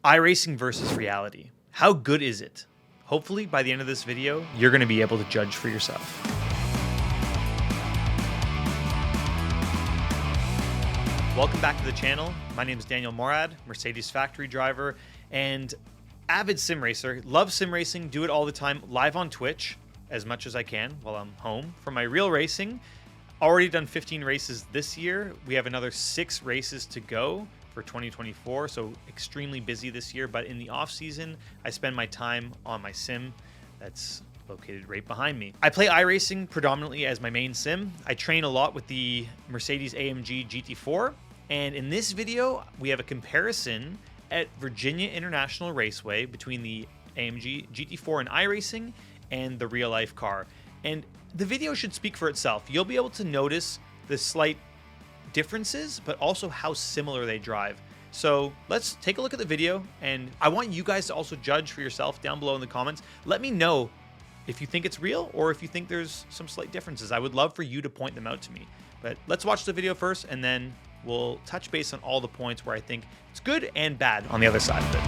iRacing versus reality. How good is it? Hopefully, by the end of this video, you're going to be able to judge for yourself. Welcome back to the channel. My name is Daniel Morad, Mercedes factory driver and avid sim racer. Love sim racing, do it all the time, live on Twitch as much as I can while I'm home. For my real racing, already done 15 races this year. We have another 6 races to go for 2024, so extremely busy this year. But in the off season, I spend my time on my sim that's located right behind me. I play iRacing predominantly as my main sim. I train a lot with the Mercedes-AMG GT4, and in this video, we have a comparison at Virginia International Raceway between the AMG GT4 and iRacing and the real life car. And the video should speak for itself. You'll be able to notice the slight differences, but also how similar they drive. So let's take a look at the video, and I want you guys to also judge for yourself down below in the comments. Let me know if you think it's real or if you think there's some slight differences. I would love for you to point them out to me. But let's watch the video first, and then we'll touch base on all the points where I think it's good and bad on the other side of it.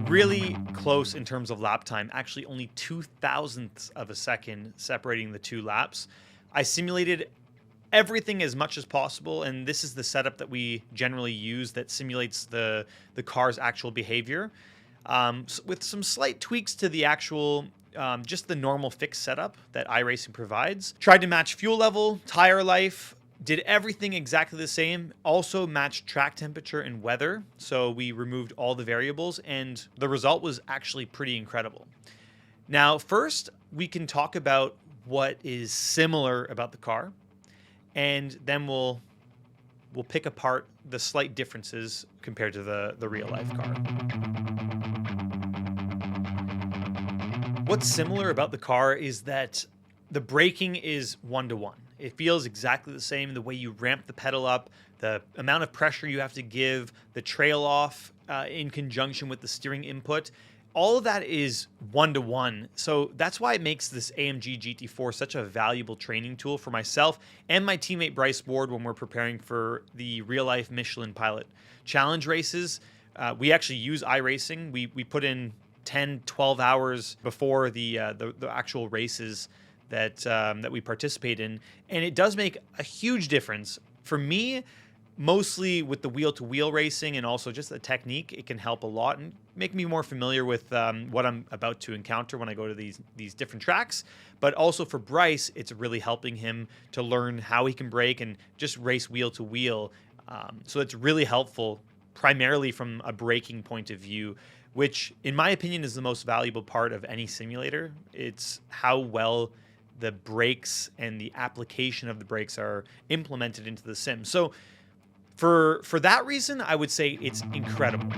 Really close in terms of lap time, actually only 0.02 of a second separating the 2 laps. I simulated everything as much as possible, and this is the setup that we generally use that simulates the car's actual behavior, with some slight tweaks to the actual just the normal fixed setup that iRacing provides. Tried to match fuel level, tire life, did everything exactly the same. Also matched track temperature and weather. So we removed all the variables, and the result was actually pretty incredible. Now, first, we can talk about what is similar about the car, and then we'll pick apart the slight differences compared to the real life car. What's similar about the car is that the braking is 1-to-1. It feels exactly the same. The way you ramp the pedal up, the amount of pressure you have to give, the trail off in conjunction with the steering input, all of that is 1-to-1. So that's why it makes this AMG GT4 such a valuable training tool for myself and my teammate Bryce Ward when we're preparing for the real-life Michelin Pilot Challenge races. We actually use iRacing. We put in 10, 12 hours before the actual races that we participate in, and it does make a huge difference. For me, mostly with the wheel-to-wheel racing and also just the technique, it can help a lot and make me more familiar with what I'm about to encounter when I go to these different tracks. But also for Bryce, it's really helping him to learn how he can brake and just race wheel-to-wheel. So it's really helpful, primarily from a braking point of view, which in my opinion is the most valuable part of any simulator. It's how well the brakes and the application of the brakes are implemented into the sim. So for that reason, I would say it's incredible.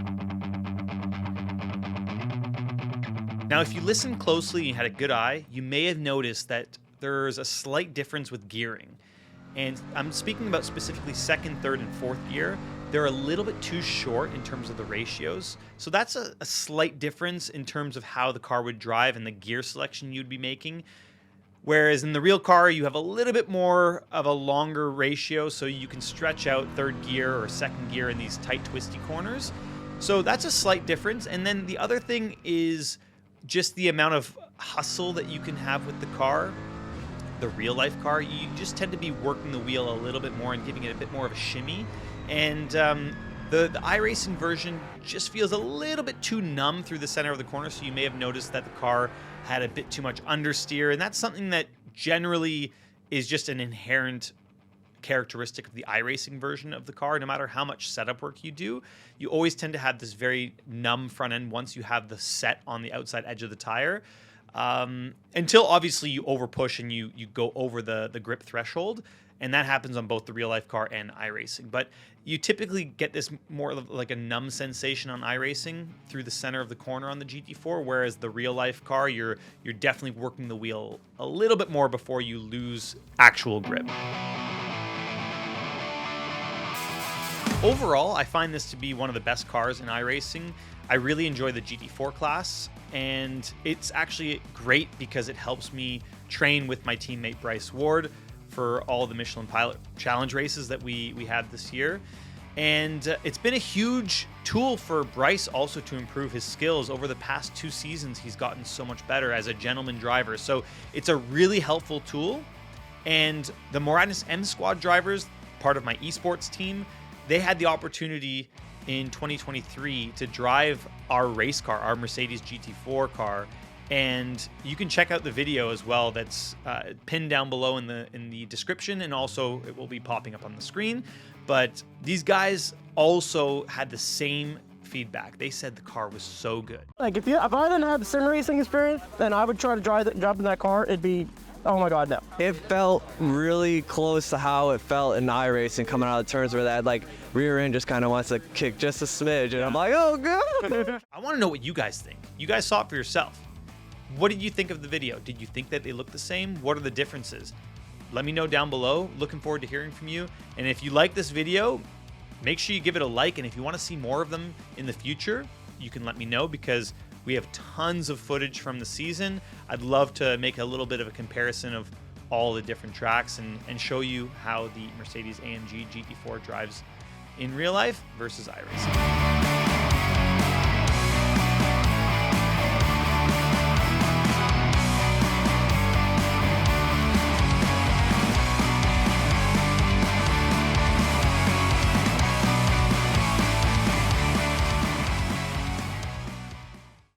Now, if you listen closely and you had a good eye, you may have noticed that there's a slight difference with gearing. And I'm speaking about specifically second, third, and fourth gear. They're a little bit too short in terms of the ratios. So that's a slight difference in terms of how the car would drive and the gear selection you'd be making. Whereas in the real car, you have a little bit more of a longer ratio, so you can stretch out third gear or second gear in these tight, twisty corners. So that's a slight difference. And then the other thing is just the amount of hustle that you can have with the car. The real life car, you just tend to be working the wheel a little bit more and giving it a bit more of a shimmy. And the iRacing version just feels a little bit too numb through the center of the corner, so you may have noticed that the car had a bit too much understeer, and that's something that generally is just an inherent characteristic of the iRacing version of the car. No matter how much setup work you do, you always tend to have this very numb front end once you have the set on the outside edge of the tire. Until obviously you overpush and you go over the grip threshold, and that happens on both the real life car and iRacing. But you typically get this more like a numb sensation on iRacing through the center of the corner on the GT4, whereas the real life car, you're definitely working the wheel a little bit more before you lose actual grip. Overall, I find this to be one of the best cars in iRacing. I really enjoy the GT4 class, and it's actually great because it helps me train with my teammate Bryce Ward for all the Michelin Pilot Challenge races that we had this year. And it's been a huge tool for Bryce also to improve his skills. Over the past 2 seasons, he's gotten so much better as a gentleman driver. So it's a really helpful tool. And the Moradness M Squad drivers, part of my esports team, they had the opportunity in 2023 to drive our race car, our Mercedes GT4 car. And you can check out the video as well that's pinned down below in the description, and also it will be popping up on the screen. But these guys also had the same feedback. They said the car was so good. Like if I didn't have the sim racing experience, then I would try to jump in that car. It'd be, oh my God, no. It felt really close to how it felt in iRacing coming out of the turns where that like rear end just kind of wants to kick just a smidge, and I'm like, oh God. I want to know what you guys think. You guys saw it for yourself. What did you think of the video? Did you think that they look the same? What are the differences? Let me know down below. Looking forward to hearing from you. And if you like this video, make sure you give it a like. And if you want to see more of them in the future, you can let me know, because we have tons of footage from the season. I'd love to make a little bit of a comparison of all the different tracks and show you how the Mercedes-AMG GT4 drives in real life versus iRacing.